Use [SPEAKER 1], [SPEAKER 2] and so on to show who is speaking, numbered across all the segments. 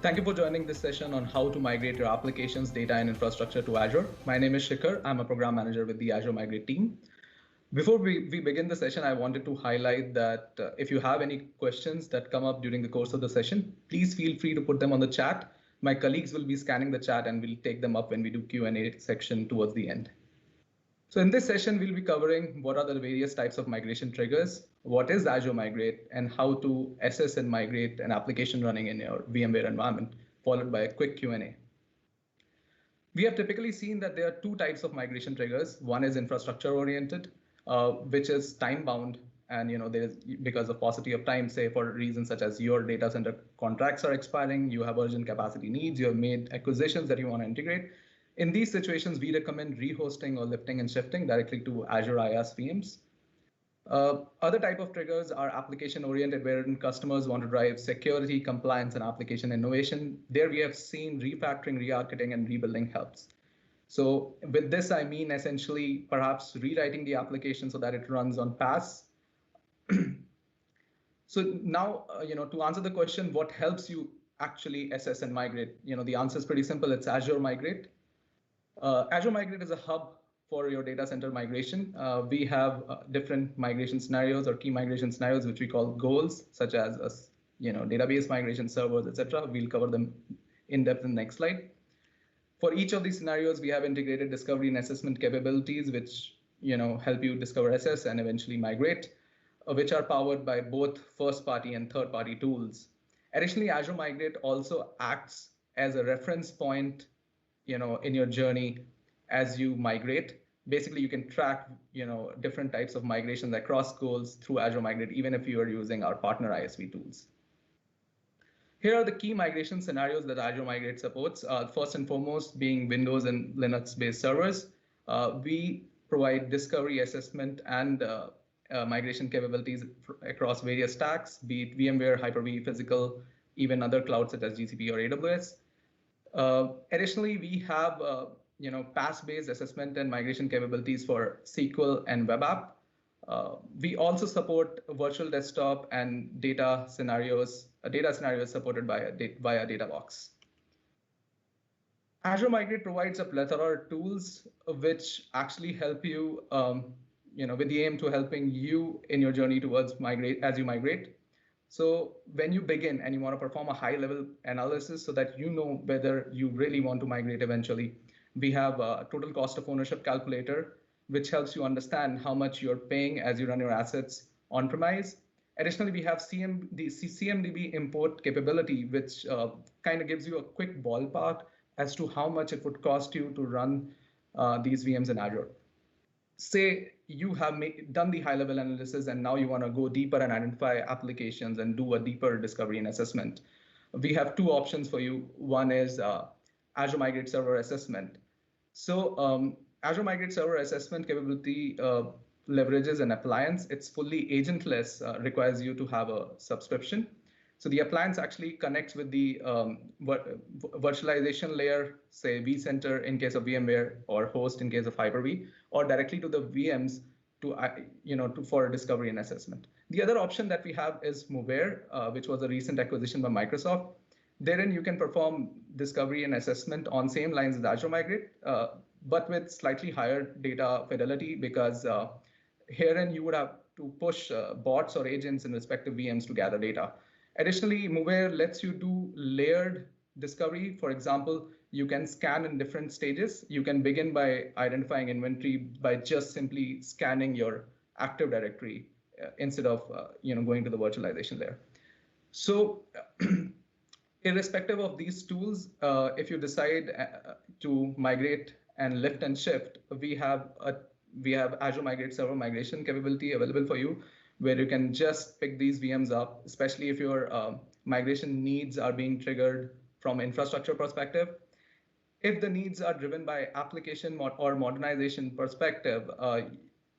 [SPEAKER 1] Thank you for joining this session on how to migrate your applications, data, and infrastructure to Azure. My name is Shikhar. I'm a program manager with the Azure Migrate team. Before we begin the session, I wanted to highlight that if you have any questions that come up during the course of the session, please feel free to put them on the chat. My colleagues will be scanning the chat and we'll take them up when we do Q&A section towards the end. So in this session, we'll be covering what are the various types of migration triggers, what is Azure Migrate, and how to assess and migrate an application running in your VMware environment, followed by a quick Q&A. We have typically seen that there are two types of migration triggers. One is infrastructure oriented, which is time bound. And there's because of paucity of time, say for reasons such as your data center contracts are expiring, you have urgent capacity needs, you have made acquisitions that you want to integrate. In these situations, we recommend rehosting or lifting and shifting directly to Azure IaaS VMs. Other type of triggers are application oriented, wherein customers want to drive security, compliance, and application innovation. There we have seen refactoring, re-architecting, and rebuilding helps. So with this, I mean essentially perhaps rewriting the application so that it runs on PaaS. So now, to answer the question, what helps you actually assess and migrate? The answer is pretty simple. It's Azure Migrate. Azure Migrate is a hub for your data center migration. We have different migration scenarios or key migration scenarios, which we call goals, such as database migration, servers, etc. We'll cover them in depth in the next slide. For each of these scenarios, we have integrated discovery and assessment capabilities, which help you discover, assess, and eventually migrate, which are powered by both first-party and third-party tools. Additionally, Azure Migrate also acts as a reference point in your journey as you migrate. Basically, you can track different types of migrations across goals through Azure Migrate, even if you are using our partner ISV tools. Here are the key migration scenarios that Azure Migrate supports. First and foremost, being Windows and Linux-based servers. We provide discovery, assessment, and migration capabilities across various stacks, be it VMware, Hyper-V, physical, even other clouds such as GCP or AWS. Additionally, we have PaaS-based assessment and migration capabilities for SQL and web app. We also support virtual desktop and data scenarios supported via Databox. Azure Migrate provides a plethora of tools which actually help you, with the aim to helping you in your journey towards as you migrate. So when you begin and you want to perform a high-level analysis so that you know whether you really want to migrate eventually, we have a total cost of ownership calculator, which helps you understand how much you're paying as you run your assets on-premise. Additionally, we have the CMDB import capability, which kind of gives you a quick ballpark as to how much it would cost you to run these VMs in Azure. Say you have done the high-level analysis and now you want to go deeper and identify applications and do a deeper discovery and assessment. We have two options for you. One is Azure Migrate Server Assessment. So Azure Migrate Server Assessment capability leverages an appliance. It's fully agentless, requires you to have a subscription. So the appliance actually connects with the virtualization layer, say vCenter in case of VMware, or host in case of Hyper-V, or directly to the VMs for discovery and assessment. The other option that we have is Mover, which was a recent acquisition by Microsoft. Therein, you can perform discovery and assessment on same lines as Azure Migrate, but with slightly higher data fidelity, because herein you would have to push bots or agents in respective VMs to gather data. Additionally, Mover lets you do layered discovery. For example, you can scan in different stages. You can begin by identifying inventory by just simply scanning your Active Directory instead of going to the virtualization layer. So irrespective of these tools, if you decide to migrate and lift and shift, we have Azure Migrate Server Migration capability available for you, where you can just pick these VMs up, especially if your migration needs are being triggered from infrastructure perspective. If the needs are driven by application or modernization perspective,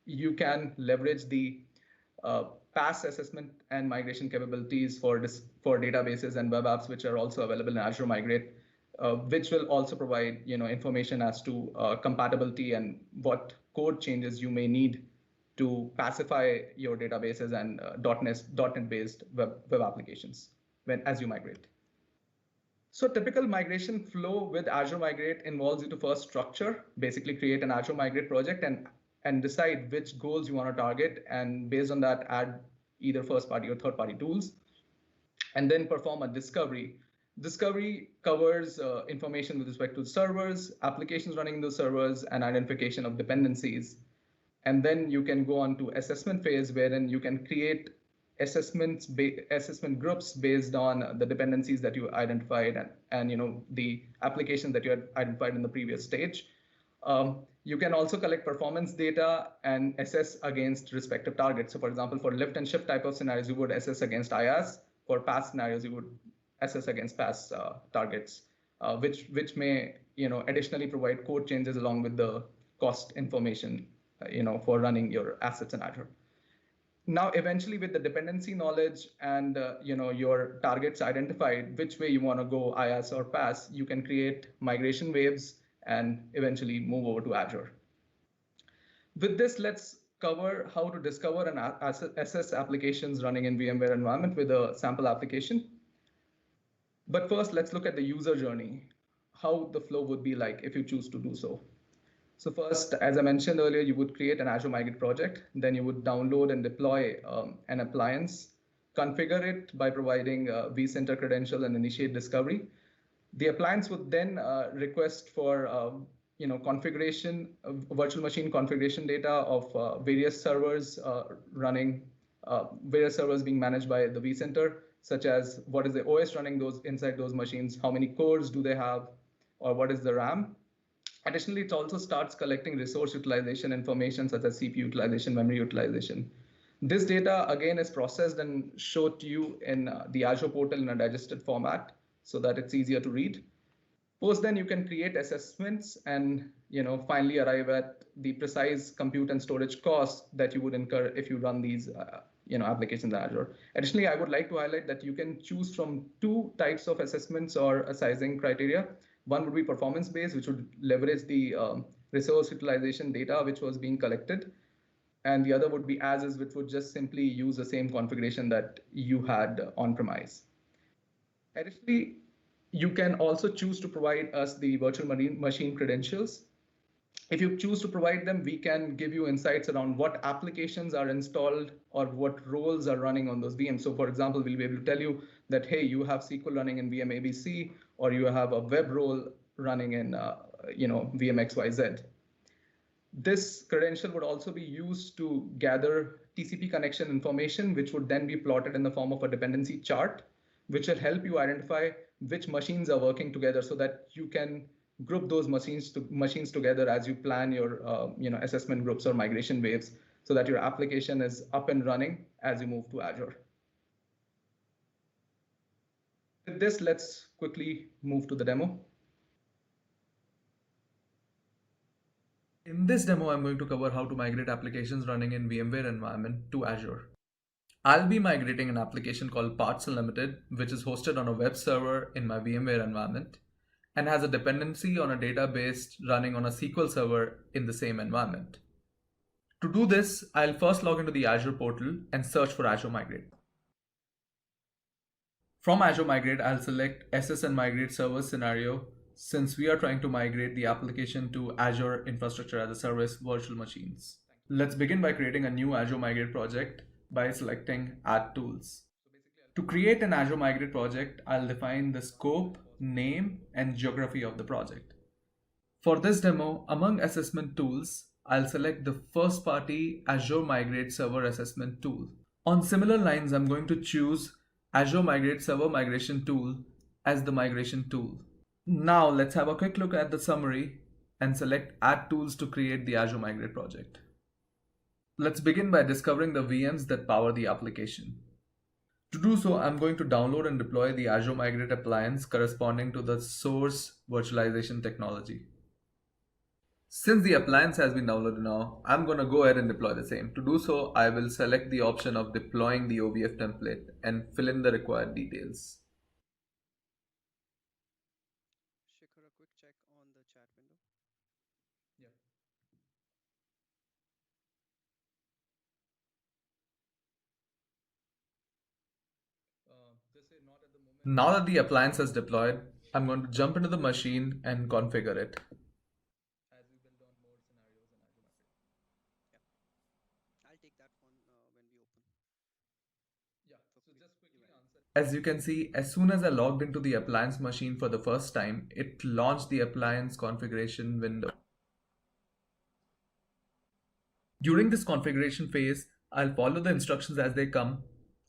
[SPEAKER 1] you can leverage the PaaS assessment and migration capabilities for databases and web apps, which are also available in Azure Migrate, which will also provide information as to compatibility and what code changes you may need to pacify your databases and .NET-based web applications as you migrate. So typical migration flow with Azure Migrate involves you to first structure, basically create an Azure Migrate project and decide which goals you want to target. And based on that, add either first party or third party tools, and then perform a discovery. Discovery covers information with respect to servers, applications running in those servers, and identification of dependencies. And then you can go on to assessment phase, wherein you can create assessment groups based on the dependencies that you identified and the applications that you had identified in the previous stage. You can also collect performance data and assess against respective targets. So for example, for lift and shift type of scenarios, you would assess against IaaS. For PaaS scenarios, you would assess against PaaS targets, which may additionally provide code changes along with the cost information for running your assets in Azure. Now, eventually, with the dependency knowledge and your targets identified, which way you want to go, IaaS or PaaS, you can create migration waves and eventually move over to Azure. With this, let's cover how to discover and assess applications running in VMware environment with a sample application. But first, let's look at the user journey, how the flow would be like if you choose to do so. So first, as I mentioned earlier, you would create an Azure Migrate project. Then you would download and deploy an appliance, configure it by providing vCenter credential and initiate discovery. The appliance would then request for configuration, virtual machine configuration data of various servers running, various servers being managed by the vCenter, such as what is the OS running those inside those machines, how many cores do they have, or what is the RAM. Additionally, it also starts collecting resource utilization information such as CPU utilization, memory utilization. This data, again, is processed and showed to you in the Azure portal in a digested format so that it's easier to read. Post then, you can create assessments and finally arrive at the precise compute and storage costs that you would incur if you run these applications in Azure. Additionally, I would like to highlight that you can choose from two types of assessments or sizing criteria. One would be performance-based, which would leverage the resource utilization data which was being collected. And the other would be as is, which would just simply use the same configuration that you had on-premise. Additionally, you can also choose to provide us the virtual machine credentials. If you choose to provide them, we can give you insights around what applications are installed or what roles are running on those VMs. So for example, we'll be able to tell you that, hey, you have SQL running in VM ABC, or you have a web role running in VM XYZ. This credential would also be used to gather TCP connection information, which would then be plotted in the form of a dependency chart, which will help you identify which machines are working together so that you can group those machines together as you plan your assessment groups or migration waves so that your application is up and running as you move to Azure. With this, let's quickly move to the demo.
[SPEAKER 2] In this demo, I'm going to cover how to migrate applications running in VMware environment to Azure. I'll be migrating an application called Parts Unlimited, which is hosted on a web server in my VMware environment and has a dependency on a database running on a SQL server in the same environment. To do this, I'll first log into the Azure portal and search for Azure Migrate. From Azure Migrate, I'll select SS and Migrate Server scenario since we are trying to migrate the application to Azure Infrastructure as a Service virtual machines. Let's begin by creating a new Azure Migrate project by selecting Add Tools. To create an Azure Migrate project, I'll define the scope, name, and geography of the project. For this demo, among assessment tools, I'll select the first-party Azure Migrate Server Assessment tool. On similar lines, I'm going to choose Azure Migrate Server Migration Tool as the migration tool. Now let's have a quick look at the summary and select Add Tools to create the Azure Migrate project. Let's begin by discovering the VMs that power the application. To do so, I'm going to download and deploy the Azure Migrate appliance corresponding to the source virtualization technology. Since the appliance has been downloaded now, I'm going to go ahead and deploy the same. To do so, I will select the option of deploying the OVF template and fill in the required details.
[SPEAKER 3] Shikhar, a quick check on the chat window.
[SPEAKER 1] Yeah.
[SPEAKER 2] Now that the appliance is deployed, I'm going to jump into the machine and configure it.
[SPEAKER 1] As we build on more scenarios in Azure Microsoft.
[SPEAKER 3] I'll take that one when we open
[SPEAKER 1] Yeah.
[SPEAKER 3] for
[SPEAKER 1] So
[SPEAKER 3] quick
[SPEAKER 1] just quickly
[SPEAKER 3] event.
[SPEAKER 1] answer.
[SPEAKER 2] As you can see, as soon as I logged into the appliance machine for the first time, it launched the appliance configuration window. During this configuration phase, I'll follow the instructions as they come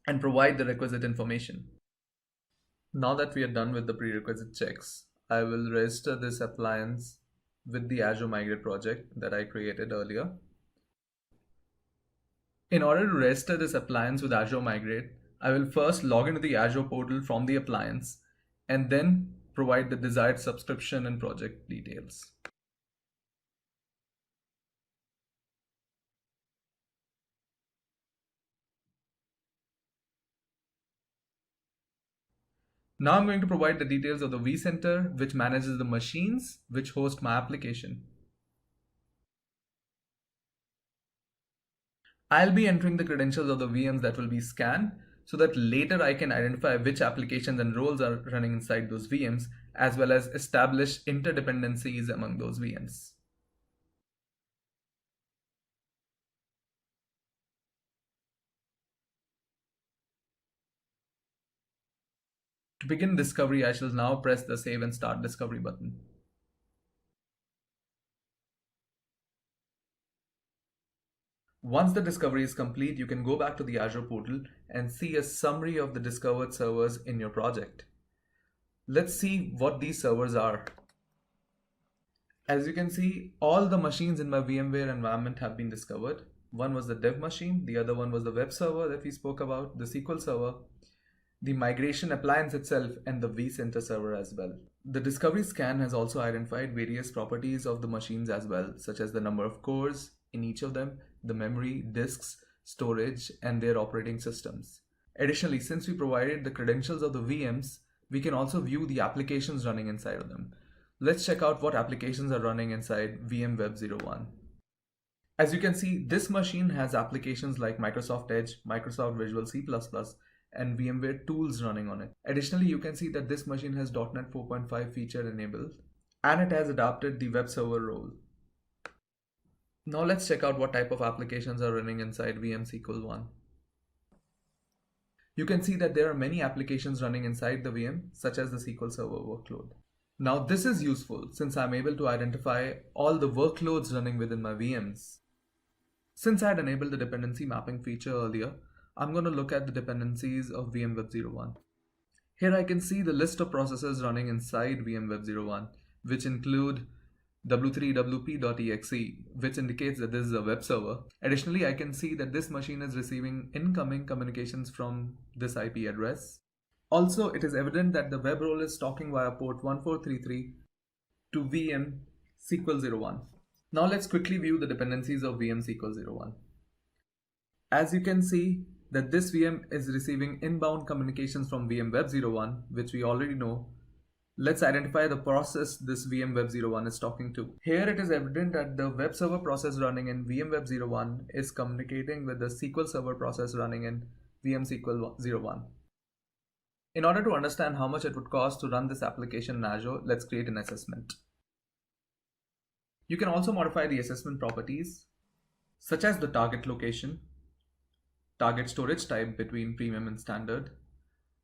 [SPEAKER 2] and provide the requisite information. Now that we are done with the prerequisite checks, I will register this appliance with the Azure Migrate project that I created earlier. In order to register this appliance with Azure Migrate, I will first log into the Azure portal from the appliance and then provide the desired subscription and project details. Now I'm going to provide the details of the vCenter, which manages the machines which host my application. I'll be entering the credentials of the VMs that will be scanned so that later I can identify which applications and roles are running inside those VMs, as well as establish interdependencies among those VMs. To begin discovery, I shall now press the Save and Start Discovery button. Once the discovery is complete, you can go back to the Azure portal and see a summary of the discovered servers in your project. Let's see what these servers are. As you can see, all the machines in my VMware environment have been discovered. One was the dev machine, the other one was the web server that we spoke about, the SQL server, the migration appliance itself, and the vCenter server as well. The discovery scan has also identified various properties of the machines as well, such as the number of cores in each of them, the memory, disks, storage, and their operating systems. Additionally, since we provided the credentials of the VMs, we can also view the applications running inside of them. Let's check out what applications are running inside VM Web 01. As you can see, this machine has applications like Microsoft Edge, Microsoft Visual C++, and VMware tools running on it. Additionally, you can see that this machine has .NET 4.5 feature enabled, and it has adopted the web server role. Now let's check out what type of applications are running inside VM SQL 1. You can see that there are many applications running inside the VM, such as the SQL Server workload. Now this is useful since I'm able to identify all the workloads running within my VMs. Since I had enabled the dependency mapping feature earlier, I'm going to look at the dependencies of VM Web 01. Here I can see the list of processes running inside VM Web 01, which include w3wp.exe, which indicates that this is a web server. Additionally, I can see that this machine is receiving incoming communications from this IP address. Also, it is evident that the web role is talking via port 1433 to VM SQL 01. Now let's quickly view the dependencies of VM SQL 01. As you can see that this VM is receiving inbound communications from VM Web 01, which we already know. Let's identify the process this VM Web 01 is talking to. Here it is evident that the web server process running in VM Web 01 is communicating with the SQL Server process running in VM SQL 01. In order to understand how much it would cost to run this application in Azure, let's create an assessment. You can also modify the assessment properties, such as the target location, target storage type between premium and standard,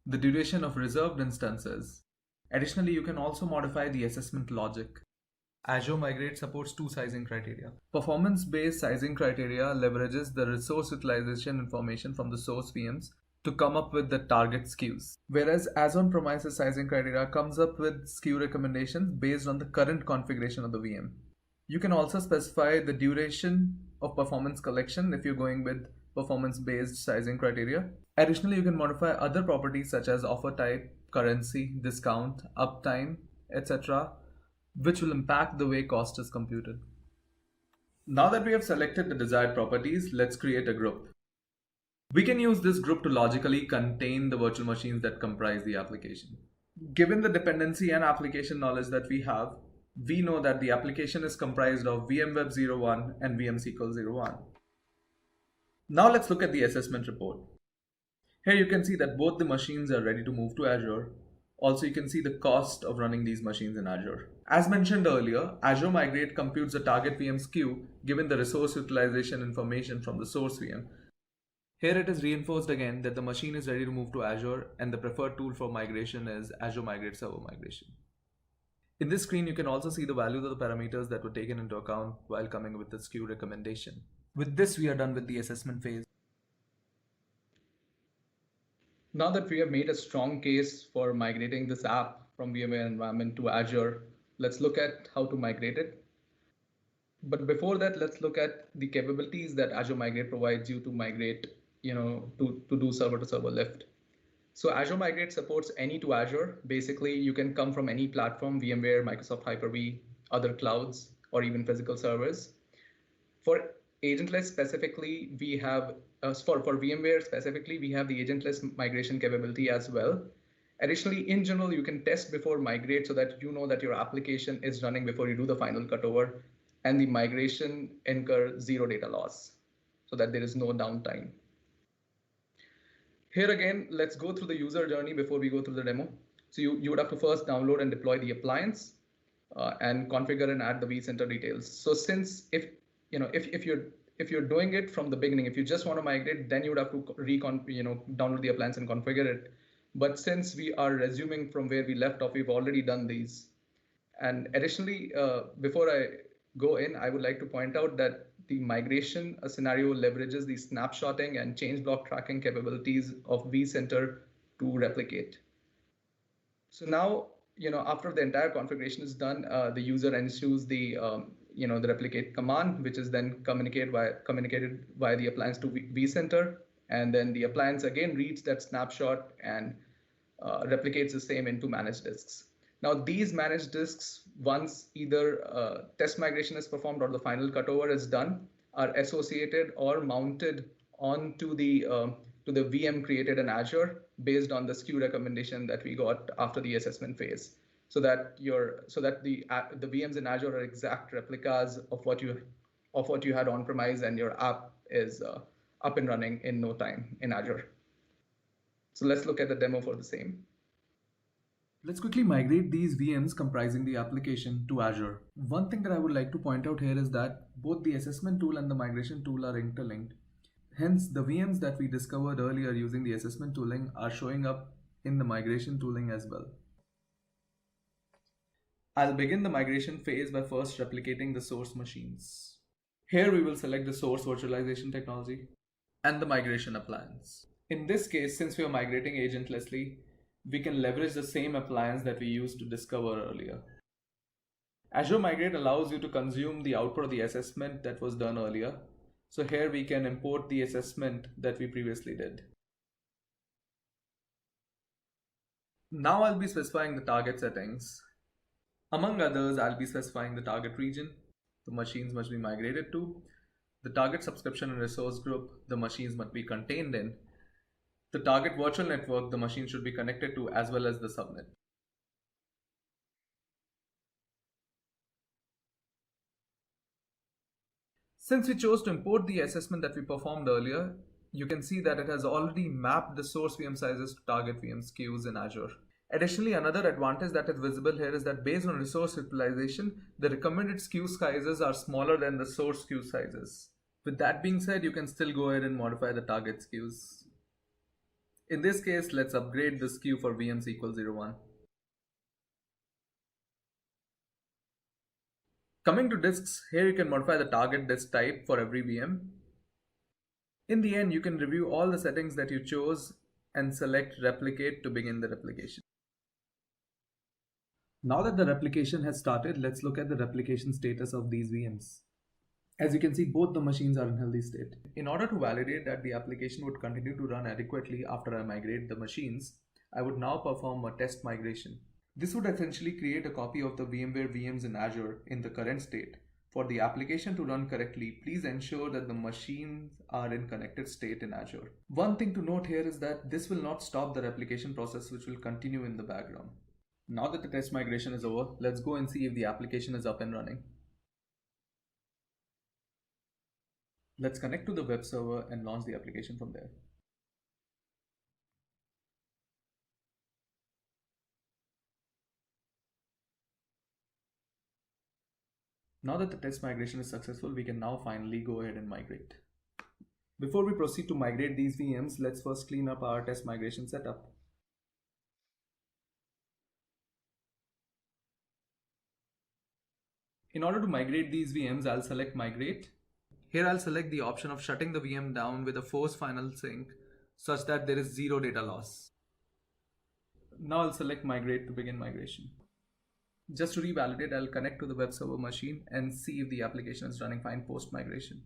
[SPEAKER 2] the duration of reserved instances. Additionally, you can also modify the assessment logic. Azure Migrate supports two sizing criteria. Performance-based sizing criteria leverages the resource utilization information from the source VMs to come up with the target SKUs. Whereas as on-premises sizing criteria comes up with SKU recommendations based on the current configuration of the VM. You can also specify the duration of performance collection if you're going with performance-based sizing criteria. Additionally, you can modify other properties such as offer type, currency, discount, uptime, etc., which will impact the way cost is computed. Now that we have selected the desired properties, let's create a group. We can use this group to logically contain the virtual machines that comprise the application. Given the dependency and application knowledge that we have, we know that the application is comprised of VM Web 01 and VM SQL 01. Now let's look at the assessment report. Here you can see that both the machines are ready to move to Azure. Also, you can see the cost of running these machines in Azure. As mentioned earlier, Azure Migrate computes the target VM's queue given the resource utilization information from the source VM. Here it is reinforced again that the machine is ready to move to Azure and the preferred tool for migration is Azure Migrate Server Migration. In this screen, you can also see the values of the parameters that were taken into account while coming with the SKU recommendation. With this, we are done with the assessment phase.
[SPEAKER 1] Now that we have made a strong case for migrating this app from VMware environment to Azure, let's look at how to migrate it. But before that, let's look at the capabilities that Azure Migrate provides you to migrate, to do server to server lift. So Azure Migrate supports any to Azure. Basically, you can come from any platform, VMware, Microsoft Hyper-V, other clouds, or even physical servers. For agentless specifically, we have, for VMware specifically, we have the agentless migration capability as well. Additionally, in general, you can test before migrate so that you know that your application is running before you do the final cutover, and the migration incur zero data loss so that there is no downtime. Here again, let's go through the user journey before we go through the demo. So you would have to first download and deploy the appliance and configure and add the vCenter details. So since if you're doing it from the beginning, if you just want to migrate, then you would have to download the appliance and configure it. But since we are resuming from where we left off, we've already done these. And additionally, before I go in, I would like to point out that the migration scenario leverages the snapshotting and change block tracking capabilities of vCenter to replicate. So now, after the entire configuration is done, the user ensues the the replicate command, which is then communicated via the appliance to vCenter, and then the appliance again reads that snapshot and replicates the same into managed disks. Now these managed disks, once either test migration is performed or the final cutover is done, are associated or mounted onto the VM created in Azure based on the SKU recommendation that we got after the assessment phase, so that the VMs in Azure are exact replicas of what you had on premise, and your app is up and running in no time in Azure. So let's look at the demo for the same.
[SPEAKER 2] Let's quickly migrate these VMs comprising the application to Azure. One thing that I would like to point out here is that both the assessment tool and the migration tool are interlinked. Hence, the VMs that we discovered earlier using the assessment tooling are showing up in the migration tooling as well. I'll begin the migration phase by first replicating the source machines. Here we will select the source virtualization technology and the migration appliance. In this case, since we are migrating agentlessly, we can leverage the same appliance that we used to discover earlier. Azure Migrate allows you to consume the output of the assessment that was done earlier. So here we can import the assessment that we previously did. Now I'll be specifying the target settings. Among others, I'll be specifying the target region the machines must be migrated to, the target subscription and resource group the machines must be contained in, the target virtual network the machine should be connected to, as well as the subnet. Since we chose to import the assessment that we performed earlier, you can see that it has already mapped the source VM sizes to target VM SKUs in Azure. Additionally, another advantage that is visible here is that based on resource utilization, the recommended SKU sizes are smaller than the source SKU sizes. With that being said, you can still go ahead and modify the target SKUs. In this case, let's upgrade the SKU for VMs equals 01. Coming to disks, here you can modify the target disk type for every VM. In the end, you can review all the settings that you chose and select replicate to begin the replication. Now that the replication has started, let's look at the replication status of these VMs. As you can see, both the machines are in healthy state. In order to validate that the application would continue to run adequately after I migrate the machines, I would now perform a test migration. This would essentially create a copy of the VMware VMs in Azure in the current state. For the application to run correctly, please ensure that the machines are in connected state in Azure. One thing to note here is that this will not stop the replication process, which will continue in the background. Now that the test migration is over, let's go and see if the application is up and running. Let's connect to the web server and launch the application from there. Now that the test migration is successful, we can now finally go ahead and migrate. Before we proceed to migrate these VMs, let's first clean up our test migration setup. In order to migrate these VMs, I'll select migrate. Here I'll select the option of shutting the VM down with a force final sync such that there is zero data loss. Now I'll select migrate to begin migration. Just to revalidate, I'll connect to the web server machine and see if the application is running fine post migration.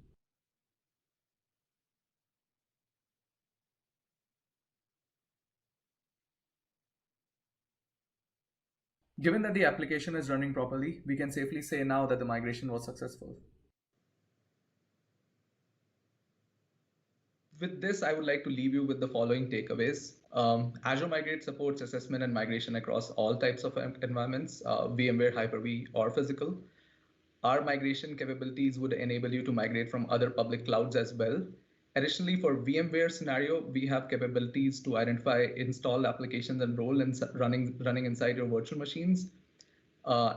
[SPEAKER 2] Given that the application is running properly, we can safely say now that the migration was successful.
[SPEAKER 1] With this, I would like to leave you with the following takeaways. Azure Migrate supports assessment and migration across all types of environments, VMware, Hyper-V, or physical. Our migration capabilities would enable you to migrate from other public clouds as well. Additionally, for VMware scenario, we have capabilities to identify installed applications and role in running inside your virtual machines,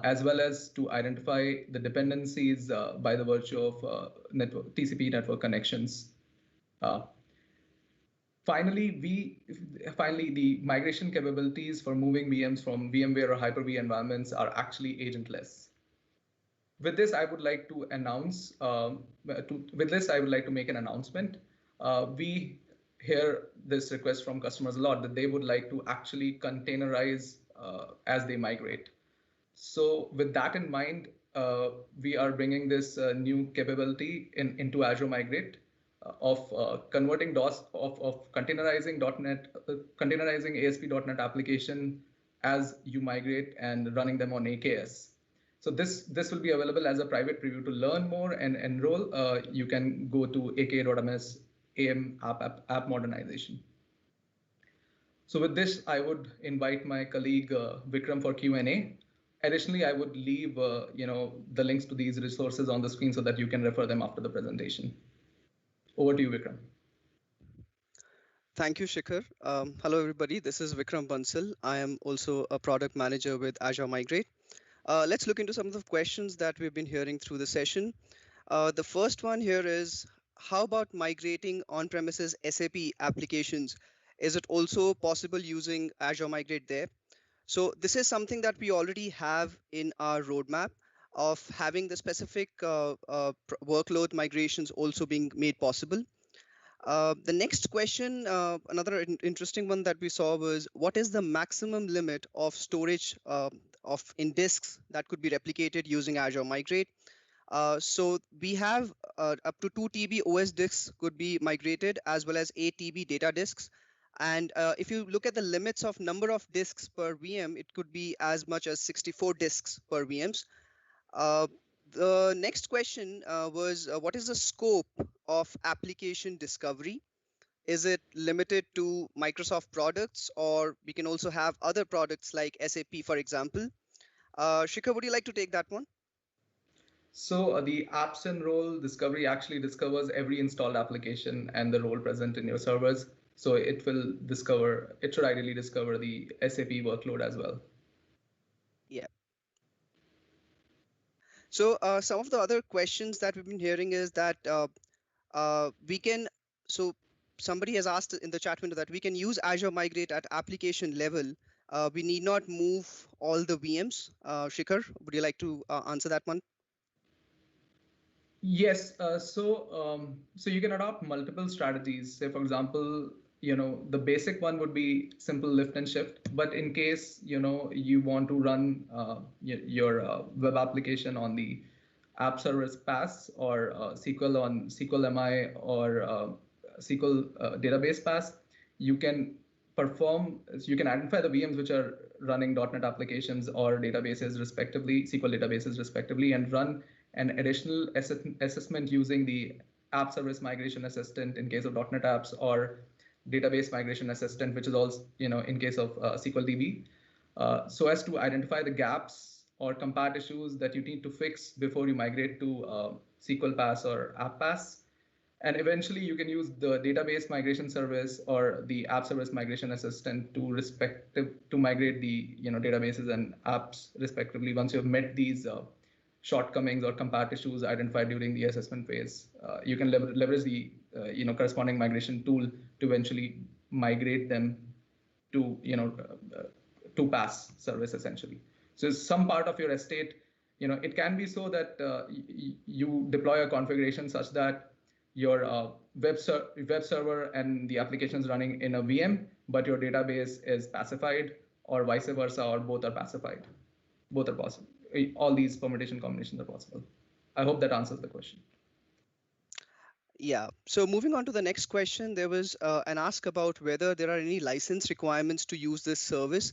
[SPEAKER 1] as well as to identify the dependencies by the virtue of TCP network connections. Finally, the migration capabilities for moving VMs from VMware or Hyper-V environments are actually agentless. With this, I would like to announce. I would like to make an announcement. We hear this request from customers a lot that they would like to actually containerize as they migrate. So with that in mind, we are bringing this new capability into Azure Migrate of converting DOS of containerizing .NET, containerizing ASP.NET application as you migrate and running them on AKS. So this will be available as a private preview. To learn more and enroll, you can go to aka.ms AM app modernization. So with this, I would invite my colleague Vikram for Q&A. Additionally, I would leave the links to these resources on the screen so that you can refer them after the presentation. Over to you, Vikram.
[SPEAKER 3] Thank you, Shikhar. Hello, everybody. This is Vikram Bansal. I am also a product manager with Azure Migrate. Let's look into some of the questions that we've been hearing through the session. The first one here is, how about migrating on-premises SAP applications? Is it also possible using Azure Migrate there? So this is something that we already have in our roadmap of having the specific workload migrations also being made possible. The next question, another interesting one that we saw was, what is the maximum limit of storage in disks that could be replicated using Azure Migrate? So we have up to 2 TB OS disks could be migrated, as well as 8 TB data disks. And if you look at the limits of number of disks per VM, it could be as much as 64 disks per VMs. The next question was, what is the scope of application discovery? Is it limited to Microsoft products, or we can also have other products like SAP, for example? Shikhar, would you like to take that one?
[SPEAKER 1] So the apps and role discovery actually discovers every installed application and the role present in your servers. So it should ideally discover the SAP workload as well.
[SPEAKER 3] Yeah. So some of the other questions that we've been hearing is that somebody has asked in the chat window that we can use Azure Migrate at application level. We need not move all the VMs. Shikhar, would you like to answer that one?
[SPEAKER 1] Yes. So you can adopt multiple strategies. Say, for example, the basic one would be simple lift and shift. But in case, you want to run your web application on the app service pass, or SQL on SQL MI, or SQL database pass, you can identify the VMs which are running .NET applications or databases respectively, SQL databases respectively, and run an additional assessment using the App Service Migration Assistant in case of .NET apps, or Database Migration Assistant, which is also in case of SQL DB, so as to identify the gaps or compat issues that you need to fix before you migrate to SQL Pass or App Pass. And eventually, you can use the Database Migration Service or the App Service Migration Assistant to migrate the databases and apps respectively once you've met these shortcomings or compat issues identified during the assessment phase. You can leverage the corresponding migration tool to eventually migrate them to to PaaS service essentially. So some part of your estate, it can be so that you deploy a configuration such that your web server and the applications running in a VM, but your database is pacified, or vice versa, or both are pacified. Both are possible. All these permutation combinations are possible. I hope that answers the question.
[SPEAKER 3] Yeah. So moving on to the next question, there was an ask about whether there are any license requirements to use this service.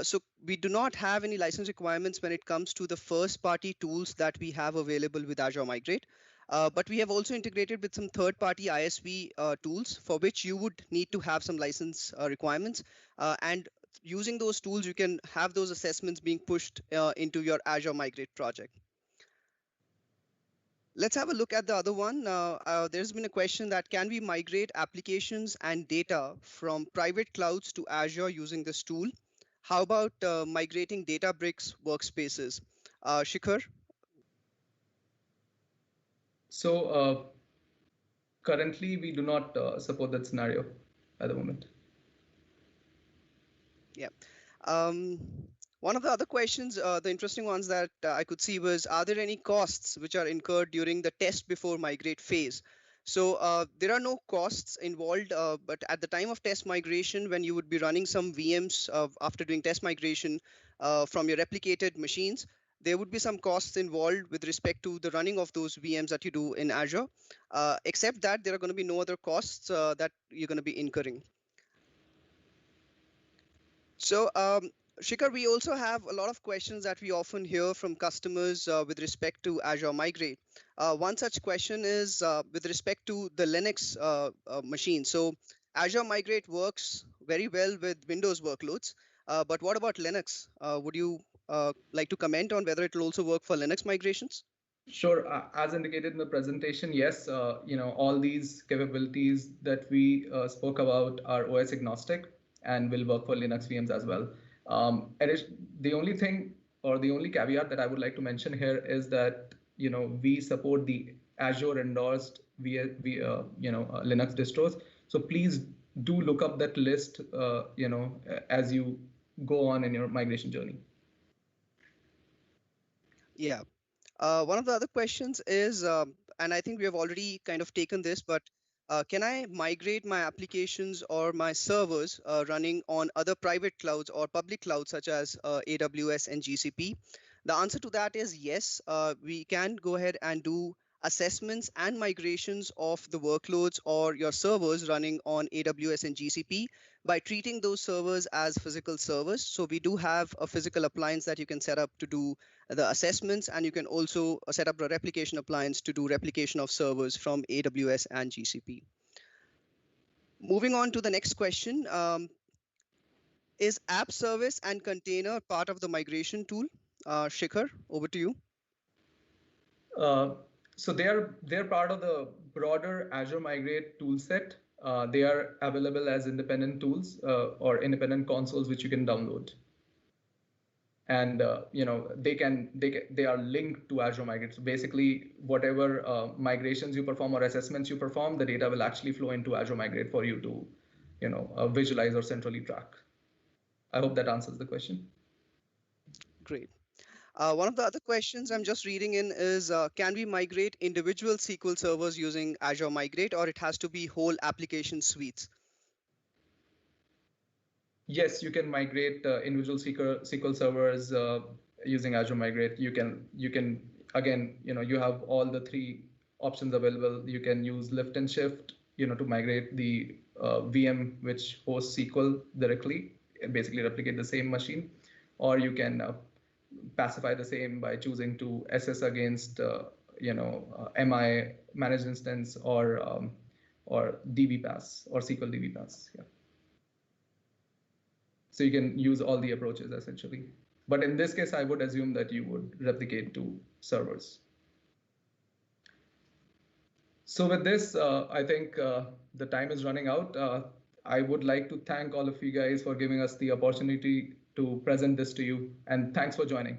[SPEAKER 3] So we do not have any license requirements when it comes to the first-party tools that we have available with Azure Migrate. But we have also integrated with some third-party ISV tools for which you would need to have some license requirements. And using those tools, you can have those assessments being pushed into your Azure Migrate project. Let's have a look at the other one. There's been a question that can we migrate applications and data from private clouds to Azure using this tool? How about migrating Databricks workspaces? Shikhar?
[SPEAKER 1] So currently, we do not support that scenario at the moment.
[SPEAKER 3] Yeah. One of the other questions, the interesting ones that I could see was, are there any costs which are incurred during the test before migrate phase? So there are no costs involved, but at the time of test migration, when you would be running some VMs after doing test migration from your replicated machines, there would be some costs involved with respect to the running of those VMs that you do in Azure. Except that there are going to be no other costs that you're going to be incurring. So Shikhar, we also have a lot of questions that we often hear from customers with respect to Azure Migrate. One such question is with respect to the Linux machine. So Azure Migrate works very well with Windows workloads, but what about Linux? Would you like to comment on whether it will also work for Linux migrations?
[SPEAKER 1] Sure. As indicated in the presentation, yes, all these capabilities that we spoke about are OS agnostic and will work for Linux VMs as well. The only thing, or the only caveat that I would like to mention here is that we support the Azure endorsed Linux distros. So please do look up that list as you go on in your migration journey.
[SPEAKER 3] Yeah. One of the other questions is, and I think we have already kind of taken this, but can I migrate my applications or my servers running on other private clouds or public clouds such as AWS and GCP? The answer to that is yes. We can go ahead and do assessments and migrations of the workloads or your servers running on AWS and GCP by treating those servers as physical servers. So we do have a physical appliance that you can set up to do the assessments, and you can also set up a replication appliance to do replication of servers from AWS and GCP. Moving on to the next question, is app service and container part of the migration tool? Shikhar, over to you.
[SPEAKER 1] So they're part of the broader Azure Migrate toolset. They are available as independent tools or independent consoles which you can download. And they are linked to Azure Migrate. So basically, whatever migrations you perform or assessments you perform, the data will actually flow into Azure Migrate for you to visualize or centrally track. I hope that answers the question.
[SPEAKER 3] Great. One of the other questions I'm just reading in is, can we migrate individual SQL servers using Azure Migrate, or it has to be whole application suites?
[SPEAKER 1] Yes, you can migrate individual SQL servers using Azure Migrate. You can again, you have all the three options available. You can use lift and shift, to migrate the VM which hosts SQL directly, basically replicate the same machine, or you can pacify the same by choosing to SS against MI managed instance or DBPaaS or SQL DBPaaS. Yeah. So you can use all the approaches essentially. But in this case, I would assume that you would replicate to servers. So with this, I think the time is running out. I would like to thank all of you guys for giving us the opportunity to present this to you. And thanks for joining.